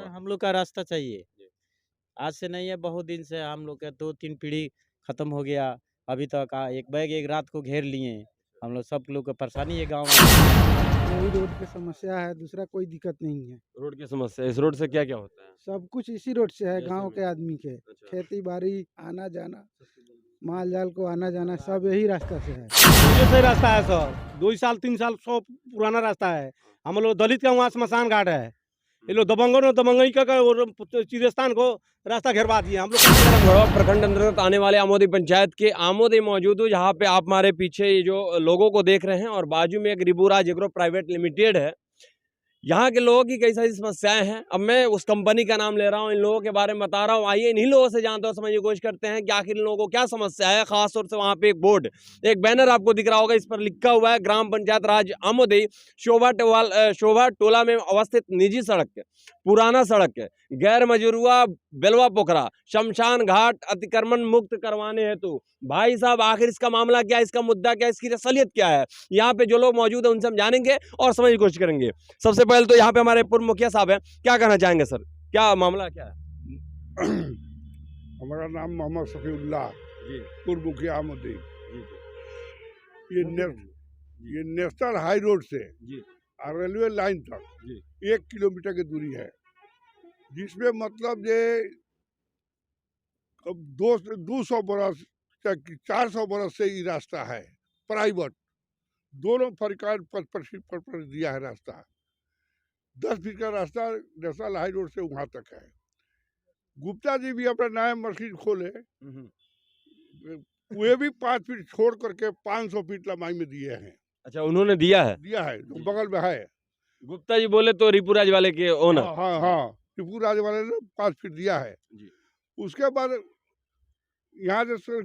हाँ, और? हम लोग का रास्ता चाहिए। आज से नहीं है, बहुत दिन से हम लोग का 2-3 पीढ़ी खत्म हो गया। अभी तक एक बैग एक रात को घेर लिए। हम लोग सब लोग को परेशानी है गाँव में। यही रोड की समस्या है, दूसरा कोई दिक्कत नहीं है। रोड की समस्या, इस रोड से क्या-क्या होता है? सब कुछ इसी रोड से है, जैसे गाँव में के आदमी के। अच्छा। खेती-बाड़ी, आना-जाना, माल-जाल को आना-जाना सब यही रास्ता से है। ये सही रास्ता है सर, 2 साल 3 साल सौ पुराना रास्ता है। हम लोग दलित का वहाँ श्मशान घाट है। ये लोग दबंगों ने दबंगई का और चिरस्थान को रास्ता घेरवा दिया। हम लोग गढ़वा प्रखंड अंतर्गत आने वाले आमोदी पंचायत के आमोदी मौजूद हूँ, जहाँ पे आप हमारे पीछे ये जो लोगों को देख रहे हैं और बाजू में एक रिबुराज एग्रो प्राइवेट लिमिटेड है। यहाँ के लोगों की कई सारी समस्याएं हैं। अब मैं उस कंपनी का नाम ले रहा हूँ, इन लोगों के बारे में बता रहा हूँ। आइए इन्हीं लोगों से जानते हो, समझने की कोशिश करते हैं कि आखिर इन लोगों को क्या समस्या है। खासतौर से वहाँ पे एक बोर्ड, एक बैनर आपको दिख रहा होगा, इस पर लिखा हुआ है ग्राम पंचायत राज आमोदी शोभा टोला में अवस्थित निजी सड़क, पुराना सड़क, गैर मजरूआ बेलवा पोखरा शमशान घाट अतिक्रमण मुक्त करवाने हेतु। भाई साहब, आखिर इसका मामला क्या है, इसका मुद्दा क्या है, इसकी असलियत क्या है? यहाँ पे जो लोग मौजूद है उनसे हम जानेंगे और समझने की कोशिश करेंगे। सबसे पहले तो यहाँ पे हमारे पूर्व मुखिया साहब हैं, क्या कहना चाहेंगे सर, क्या मामला क्या है? हमारा नाम मोहम्मद सफीउल्लाह, जी पूर्व मुखिया आमोदी। जी ये ये नेशनल हाई रोड से जी और रेलवे लाइन तक जी 1 किलोमीटर की दूरी है, जिसमें मतलब ये अब 200 बरस तक 400 बरस से ये रास्ता है प्राइवेट। दोनों सरकार 5 फीट पर दिया है रास्ता। 10 फीट का रास्ता नेशनल हाई रोड से वहाँ तक है। गुप्ता जी भी अपना नया मस्जिद खोले, वे भी 5 फीट छोड़ करके 500 फीट लंबाई में दिए हैं। अच्छा, उन्होंने दिया है। जो बगल में है। गुप्ता जी बोले तो रिपुराज वाले के ओनर। हाँ हाँ हाँ, टिपू राज वाले ने 5 फीट दिया है। जी। उसके बाद यहाँ से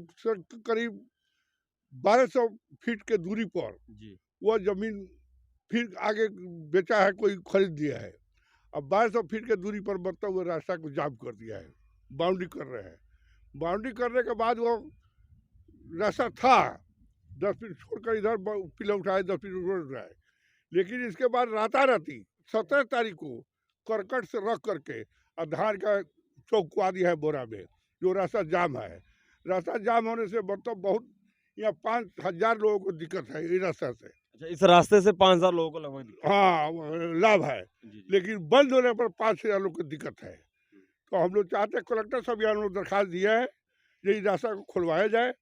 करीब 1200 फीट के दूरी पर जी वह जमीन फिर आगे बेचा है, कोई खरीद दिया है। अब 1200 फीट के दूरी पर मतलब वो रास्ता को जाम कर दिया है, बाउंड्री कर रहे हैं। बाउंड्री करने के बाद वो रास्ता था 10 फीट छोड़कर इधर पिलर उठाए, 10 फीट रोड उठाए, लेकिन इसके बाद राताराती 17 तारीख को करकट से रख करके आधार का चौकवा दिया है बोरा में, जो रास्ता जाम है। रास्ता जाम होने से मतलब बहुत यहाँ 5000 लोगों को दिक्कत है इस रास्ता से। अच्छा, इस रास्ते से 5000 लोगों को लगभग दिक्कत हाँ लाभ है, जी। लेकिन बंद होने पर 5000 लोग को दिक्कत है। तो हम लोग चाहते हैं कलेक्टर साहब यहाँ लोग दरखास्त दिया है, यही रास्ता को खुलवाया जाए,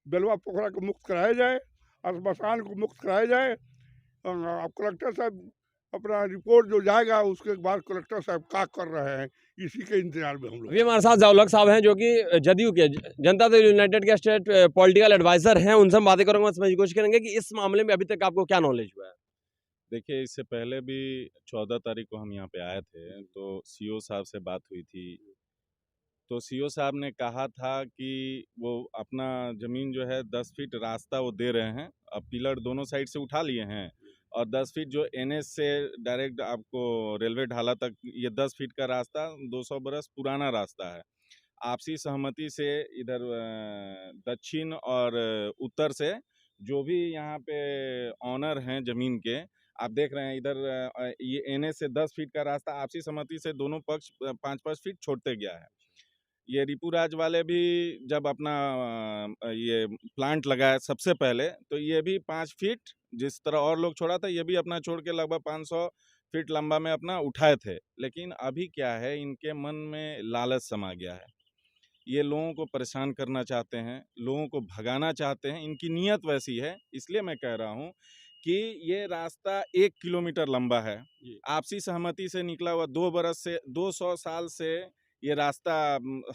बेलवा पोखरा को मुक्त कराया जाए, श्मशान को मुक्त कराया जाए। अब कलेक्टर साहब अपना रिपोर्ट जो जाएगा उसके बाद कलेक्टर साहब क्या कर रहे हैं, इसी के इंतजार में हम लोग। अभी हमारे साथ जावलक साहब हैं, जो कि जदयू के जनता दल यूनाइटेड के स्टेट पॉलिटिकल एडवाइजर हैं। उनसे हम बातें करेंगे, समझने की कोशिश करेंगे कि इस मामले में अभी तक आपको क्या नॉलेज हुआ है। देखिए, इससे पहले भी 14 तारीख को हम यहाँ पे आए थे, तो सीओ साहब से बात हुई थी। तो सीओ साहब ने कहा था कि वो अपना ज़मीन जो है 10 फीट रास्ता वो दे रहे हैं। अब पिलर दोनों साइड से उठा लिए हैं और 10 फीट जो एनएच से डायरेक्ट आपको रेलवे ढाला तक, ये 10 फीट का रास्ता 200 बरस पुराना रास्ता है। आपसी सहमति से इधर दक्षिण और उत्तर से जो भी यहाँ पे ऑनर हैं ज़मीन के, आप देख रहे हैं इधर ये एनएच से 10 फीट का रास्ता आपसी सहमति से दोनों पक्ष 5-5 फीट छोड़ते गया है। ये रिपुराज वाले भी जब अपना ये प्लांट लगाया सबसे पहले, तो ये भी 5 फीट जिस तरह और लोग छोड़ा था, ये भी अपना छोड़ के लगभग 500 फीट लंबा में अपना उठाए थे। लेकिन अभी क्या है, इनके मन में लालच समा गया है। ये लोगों को परेशान करना चाहते हैं, लोगों को भगाना चाहते हैं, इनकी नीयत वैसी है। इसलिए मैं कह रहा हूँ कि ये रास्ता 1 किलोमीटर लंबा है, आपसी सहमति से निकला हुआ। 2 बरस से 200 साल से ये रास्ता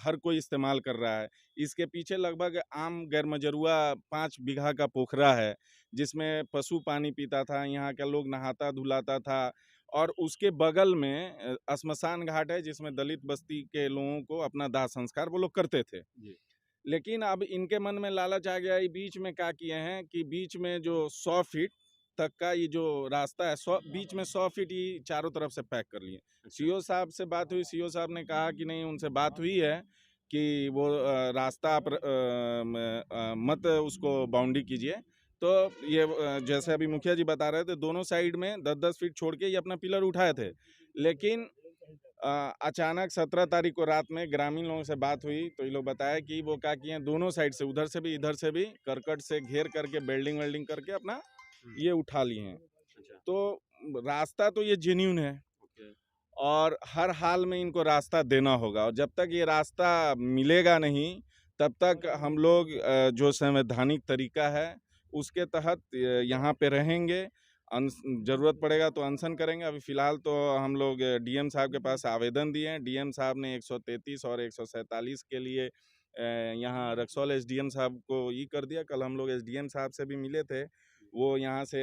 हर कोई इस्तेमाल कर रहा है। इसके पीछे लगभग आम गैरमजरूआ 5 बीघा का पोखरा है, जिसमें पशु पानी पीता था, यहाँ का लोग नहाता धुलाता था। और उसके बगल में श्मशान घाट है, जिसमें दलित बस्ती के लोगों को अपना दाह संस्कार वो लोग करते थे। लेकिन अब इनके मन में लालच आ गया। बीच में क्या किए हैं कि बीच में जो 100 फीट तक का ये जो रास्ता है, बीच में 100 फीट ही चारों तरफ से पैक कर लिए। सीओ साहब से बात हुई, सीओ साहब ने कहा कि नहीं, उनसे बात हुई है कि वो रास्ता आप मत उसको बाउंड्री कीजिए। तो ये जैसे अभी मुखिया जी बता रहे थे, दोनों साइड में 10-10 फीट छोड़ के ये अपना पिलर उठाए थे। लेकिन अचानक 17 तारीख को रात में ग्रामीण लोगों से बात हुई तो ये लोग बताया कि वो क्या किए हैं, दोनों साइड से उधर से भी इधर से भी करकट से घेर करके वेल्डिंग वेल्डिंग करके अपना ये उठा लिए हैं। तो रास्ता तो ये जेन्युइन है और हर हाल में इनको रास्ता देना होगा और जब तक ये रास्ता मिलेगा नहीं तब तक हम लोग जो संवैधानिक तरीका है उसके तहत यहाँ पे रहेंगे। ज़रूरत पड़ेगा तो अनशन करेंगे। अभी फ़िलहाल तो हम लोग डीएम साहब के पास आवेदन दिए हैं। डीएम साहब ने 133 और 147 के लिए यहाँ रक्सौल एसडीएम साहब को ये कर दिया। कल हम लोग एसडीएम साहब से भी मिले थे, वो यहाँ से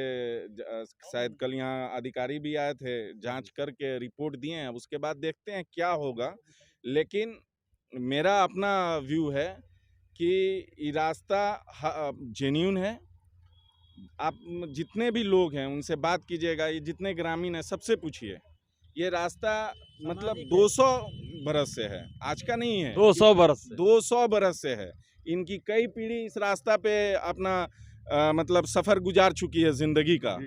शायद कल यहाँ अधिकारी भी आए थे, जांच करके रिपोर्ट दिए हैं। अब उसके बाद देखते हैं क्या होगा, लेकिन मेरा अपना व्यू है कि ये रास्ता जेन्युइन है। आप जितने भी लोग हैं उनसे बात कीजिएगा, ये जितने ग्रामीण हैं सबसे पूछिए, ये रास्ता मतलब 200 बरस से है, आज का नहीं है। 200 बरस से 200 बरस से है। इनकी कई पीढ़ी इस रास्ता पे अपना मतलब सफ़र गुजार चुकी है ज़िंदगी का।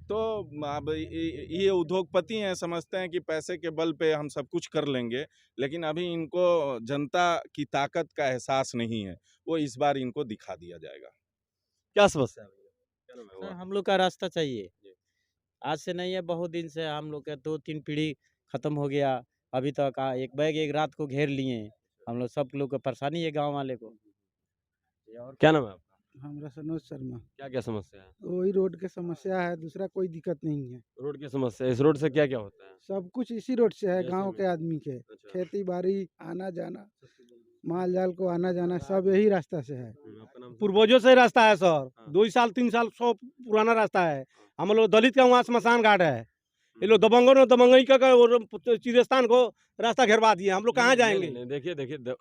तो अब ये उद्योगपति हैं, समझते हैं कि पैसे के बल पे हम सब कुछ कर लेंगे, लेकिन अभी इनको जनता की ताकत का एहसास नहीं है। वो इस बार इनको दिखा दिया जाएगा। क्या समस्या है भैया? क्या नाम है सर वो? हम लोग का रास्ता चाहिए, आज से नहीं है, बहुत दिन से हम लोग का 2-3 पीढ़ी खत्म हो गया। अभी तक एक बैग एक रात को घेर लिए हम लोग, सब लोग को परेशानी है गांव वाले को। और क्या नाम है आपका? हमरा सनोज शर्मा। क्या क्या समस्या है? वही रोड की समस्या है, दूसरा कोई दिक्कत नहीं है। रोड की समस्या, इस रोड से क्या क्या होता है? सब कुछ इसी रोड से है, जैसे गांव में? के आदमी के अच्छा। खेती बाड़ी आना जाना, माल जाल को आना जाना सब यही रास्ता से है। आपका नाम? पूर्वजों से रास्ता है सर, हाँ। 2 साल 3 साल 100 पुराना रास्ता है। हम लोग दलित का वहाँ स्मशान घाट है, ये लोग दबंगों ने दबंगई का चिरस्थान को रास्ता घेरवा दिए। हम लोग कहाँ जाएंगे? नहीं, देखिए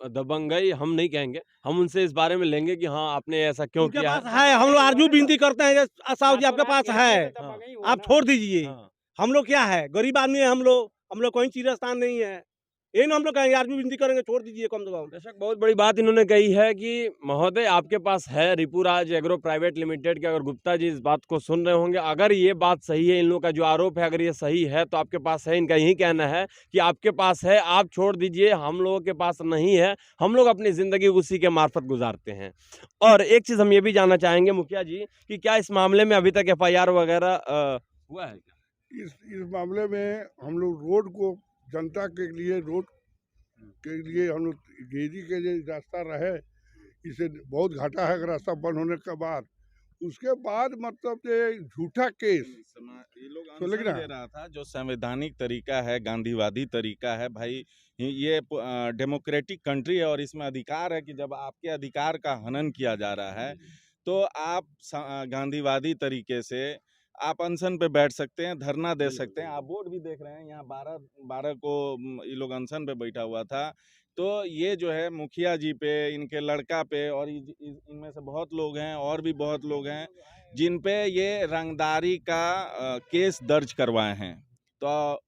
दबंगई हम नहीं कहेंगे, हम उनसे इस बारे में लेंगे कि हाँ आपने ऐसा क्यों उनके किया पास है, हम लोग आरजू विनती करते हैं साहब जी आपके पास है, हाँ। आप छोड़ दीजिए। हाँ। हम लोग क्या है, गरीब आदमी है हम लोग कोई चीज स्थान नहीं है, ये ना हम लोग कहेंगे आरजू विनती करेंगे, छोड़ दीजिए कम से कम। बेशक बहुत बड़ी बात इन्होंने कही है कि महोदय आपके पास है रिपुराज एग्रो प्राइवेट लिमिटेड के, अगर गुप्ता जी इस बात को सुन रहे होंगे, अगर ये बात सही है, इन लोगों का जो आरोप है अगर ये सही है तो आपके पास है। इनका यही कहना है कि आपके पास है, आप छोड़ दीजिए, हम लोगों के पास नहीं है, हम लोग अपनी ज़िंदगी उसी के मार्फत गुजारते हैं। और एक चीज़ हम ये भी जानना चाहेंगे मुखिया जी कि क्या इस मामले में अभी तक FIR वगैरह हुआ है क्या? इस मामले में हम लोग रोड को जनता के लिए रोड के लिए हम लोग घेरी के लिए रास्ता रहे, इसे बहुत घाटा है रास्ता बंद होने के बाद। उसके बाद मतलब ये झूठा केस ये लोग तो आंसर लेकिन दे रहा था, जो संवैधानिक तरीका है, गांधीवादी तरीका है भाई, ये डेमोक्रेटिक कंट्री है और इसमें अधिकार है कि जब आपके अधिकार का हनन किया जा रहा है तो आप गांधीवादी तरीके से आप अनशन पे बैठ सकते हैं, धरना दे सकते हैं। आप बोर्ड भी देख रहे हैं, यहाँ 12 को ये लोग अनशन पे बैठा हुआ था। तो ये जो है मुखिया जी पे, इनके लड़का पे और इनमें से बहुत लोग हैं और भी बहुत लोग हैं जिन पे ये रंगदारी का केस दर्ज करवाए हैं। तो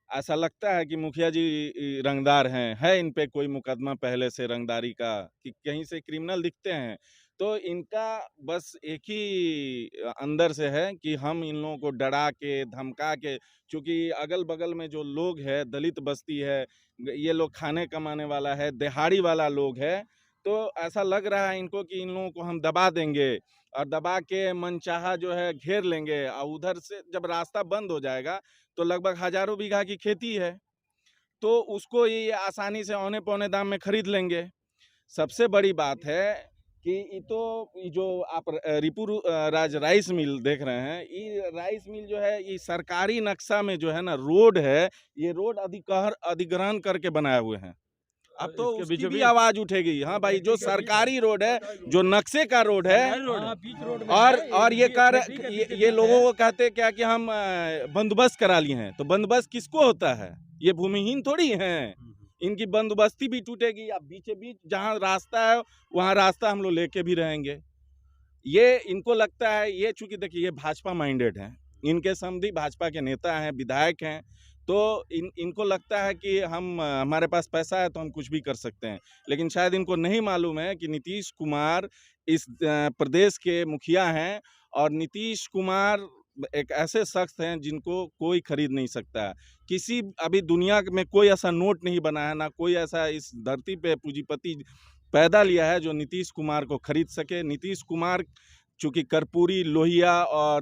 ऐसा लगता है कि मुखिया जी रंगदार हैं, है इन पे कोई मुकदमा पहले से रंगदारी का कि कहीं से क्रिमिनल दिखते हैं। तो इनका बस एक ही अंदर से है कि हम इन लोगों को डरा के धमका के, चूँकि अगल-बगल में जो लोग हैं, दलित बस्ती है, ये लोग खाने कमाने वाला है, दिहाड़ी वाला लोग है, तो ऐसा लग रहा है इनको कि इन लोगों को हम दबा देंगे और दबा के मनचाहा जो है घेर लेंगे और उधर से जब रास्ता बंद हो जाएगा तो लगभग हज़ारों बीघा की खेती है, तो उसको ये आसानी से औने-पौने दाम में खरीद लेंगे। सबसे बड़ी बात है कि ये जो आप राज राइस मिल देख रहे हैं, ये राइस मिल जो है ये सरकारी नक्शा में जो है ना रोड है, ये रोड अधिग्रहण करके बनाए हुए हैं। अब तो इसके उसकी भी बीचों-बीच? आवाज उठेगी। हाँ भाई, जो सरकारी रोड है, जो नक्शे का रोड है, और ये लोगों को कहते क्या कि हम बंदोबस्त करा लिए हैं, तो बंदोबस्त किसको होता है? ये भूमिहीन थोड़ी हैं, इनकी बंदोबस्ती भी टूटेगी। अब बीचे बीच जहाँ रास्ता है वहाँ रास्ता हम लोग लेके भी रहेंगे। ये इनको लगता है, ये चूंकि देखिए ये भाजपा माइंडेड हैं, इनके समधी भाजपा के नेता हैं, विधायक हैं, तो इनको लगता है कि हमारे पास पैसा है तो हम कुछ भी कर सकते हैं। लेकिन शायद इनको नहीं मालूम है कि नीतीश कुमार इस प्रदेश के मुखिया हैं और नीतीश कुमार एक ऐसे शख्स हैं जिनको कोई खरीद नहीं सकता है। किसी अभी दुनिया में कोई ऐसा नोट नहीं बना है, ना कोई ऐसा इस धरती पे पूंजीपति पैदा लिया है जो नीतीश कुमार को खरीद सके। नीतीश कुमार चूँकि कर्पूरी, लोहिया और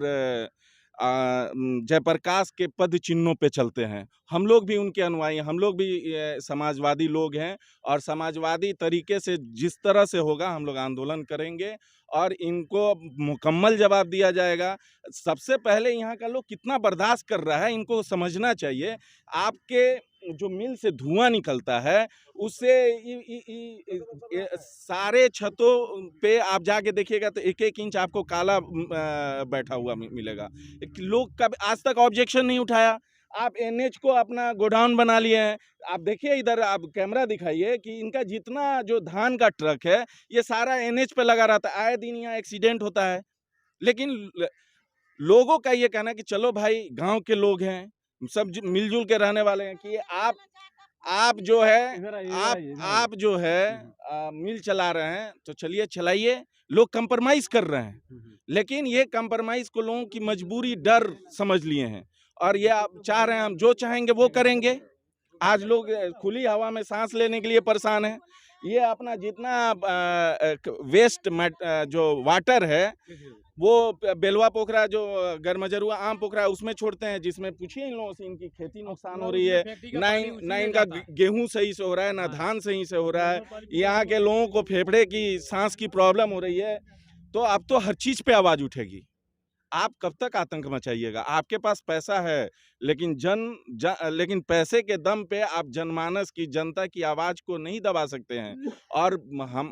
जयप्रकाश के पद चिन्हों पे चलते हैं। हम लोग भी उनके अनुयायी हैं, हम लोग भी समाजवादी लोग हैं और समाजवादी तरीके से जिस तरह से होगा हम लोग आंदोलन करेंगे और इनको मुकम्मल जवाब दिया जाएगा। सबसे पहले यहाँ का लोग कितना बर्दाश्त कर रहा है इनको समझना चाहिए। आपके जो मिल से धुआं निकलता है उससे सारे छतों पे आप जाके देखिएगा तो एक एक इंच आपको काला बैठा हुआ मिलेगा। लोग कब आज तक ऑब्जेक्शन नहीं उठाया। आप एनएच को अपना गोडाउन बना लिए हैं। आप देखिए इधर, आप कैमरा दिखाइए कि इनका जितना जो धान का ट्रक है ये सारा एनएच पे लगा रहता है। आए दिन यहाँ एक्सीडेंट होता है। लेकिन लोगों का ये कहना है कि चलो भाई गांव के लोग हैं, सब मिलजुल के रहने वाले हैं कि आप जो है मिल चला रहे हैं तो चलिए चलाइए। लोग कंप्रोमाइज कर रहे हैं, लेकिन ये कंप्रोमाइज को लोगों की मजबूरी डर समझ लिए हैं और ये आप चाह रहे हैं हम जो चाहेंगे वो करेंगे। आज लोग खुली हवा में सांस लेने के लिए परेशान हैं। ये अपना जितना वेस्ट जो वाटर है वो बेलवा पोखरा, जो गरमजरुआ आम पोखरा है उसमें छोड़ते हैं, जिसमें पूछिए इन लोगों से इनकी खेती नुकसान हो रही है। ना इनका गेहूं सही से हो रहा है, ना धान सही से हो रहा है। यहाँ के लोगों को फेफड़े की सांस की प्रॉब्लम हो रही है। तो अब तो हर चीज़ पे आवाज़ उठेगी। आप कब तक आतंक मचाइएगा? आपके पास पैसा है लेकिन लेकिन पैसे के दम पे आप जनमानस की, जनता की आवाज़ को नहीं दबा सकते हैं। और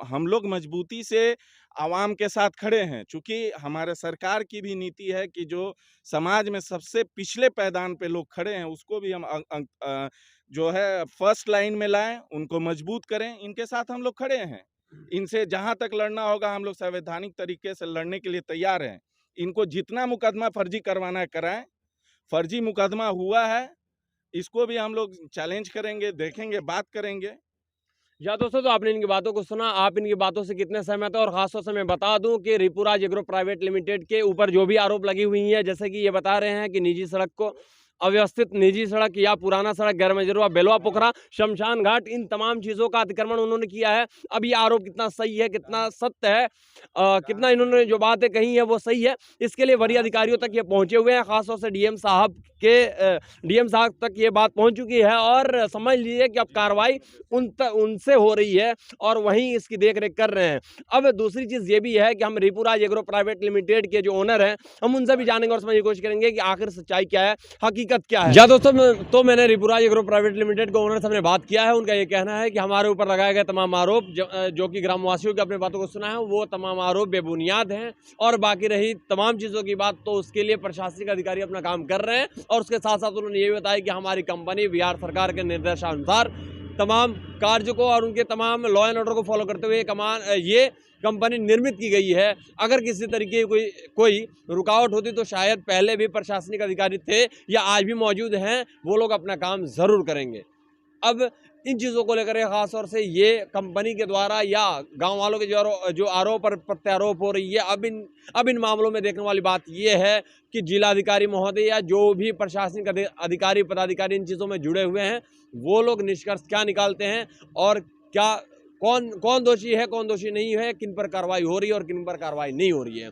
हम लोग मजबूती से आवाम के साथ खड़े हैं, चूँकि हमारे सरकार की भी नीति है कि जो समाज में सबसे पिछले पैदान पे लोग खड़े हैं उसको भी हम जो है फर्स्ट लाइन में लाएं, उनको मजबूत करें। इनके साथ हम लोग खड़े हैं। इनसे जहाँ तक लड़ना होगा हम लोग संवैधानिक तरीके से लड़ने के लिए तैयार हैं। इनको जितना मुकदमा फर्जी करवाना है कराएं। फर्जी मुकदमा हुआ है, इसको भी हम लोग चैलेंज करेंगे, देखेंगे, बात करेंगे। या दोस्तों, तो आपने इनकी बातों को सुना। आप इनकी बातों से कितने सहमत हैं? और खासतौर से मैं बता दूं कि रिपुराज एग्रो प्राइवेट लिमिटेड के ऊपर जो भी आरोप लगी हुई हैं, जैसे कि ये बता रहे हैं कि निजी सड़क को, अव्यवस्थित निजी सड़क या पुराना सड़क, गैरमजरुआ, बेलवा पोखरा, शमशान घाट, इन तमाम चीज़ों का अतिक्रमण उन्होंने किया है। अब ये आरोप कितना सही है, कितना सत्य है, कितना इन्होंने जो बातें कही है वो सही है, इसके लिए वरीय अधिकारियों तक ये पहुंचे हुए हैं। खासतौर से डीएम साहब तक ये बात पहुंच चुकी है और समझ लीजिए कि अब कार्रवाई उनसे हो रही है और वहीं इसकी देखरेख कर रहे हैं। अब दूसरी चीज़ ये भी है कि हम रिपुराज एग्रो प्राइवेट लिमिटेड के जो ओनर हैं, हम उनसे भी जानेंगे और समझने की कोशिश करेंगे कि आखिर सच्चाई क्या है, हकीकत क्या है। या दोस्तों, तो मैंने रिपुराज एग्रो प्राइवेट लिमिटेड के ओनर से हमने बात किया है। उनका ये कहना है कि हमारे ऊपर लगाए गए तमाम आरोप, जो कि ग्रामवासियों की अपनी बातों को सुना है, वो तमाम आरोप बेबुनियाद हैं। और बाकी रही तमाम चीज़ों की बात, तो उसके लिए प्रशासनिक अधिकारी अपना काम कर रहे हैं। और उसके साथ साथ उन्होंने ये भी बताया कि हमारी कंपनी बिहार सरकार के निर्देशानुसार तमाम कार्य को और उनके तमाम लॉ एंड ऑर्डर को फॉलो करते हुए ये कंपनी निर्मित की गई है। अगर किसी तरीके की कोई रुकावट होती तो शायद पहले भी प्रशासनिक अधिकारी थे या आज भी मौजूद हैं, वो लोग अपना काम ज़रूर करेंगे। अब इन चीज़ों को लेकर खास तौर से ये कंपनी के द्वारा या गांव वालों के जो आरोप और प्रत्यारोप हो रही है, अब इन मामलों में देखने वाली बात ये है कि जिलाधिकारी महोदय या जो भी प्रशासनिक अधिकारी, पदाधिकारी इन चीज़ों में जुड़े हुए हैं, वो लोग निष्कर्ष क्या निकालते हैं और क्या कौन दोषी है, कौन दोषी नहीं है, किन पर कार्रवाई हो रही है और किन पर कार्रवाई नहीं हो रही है।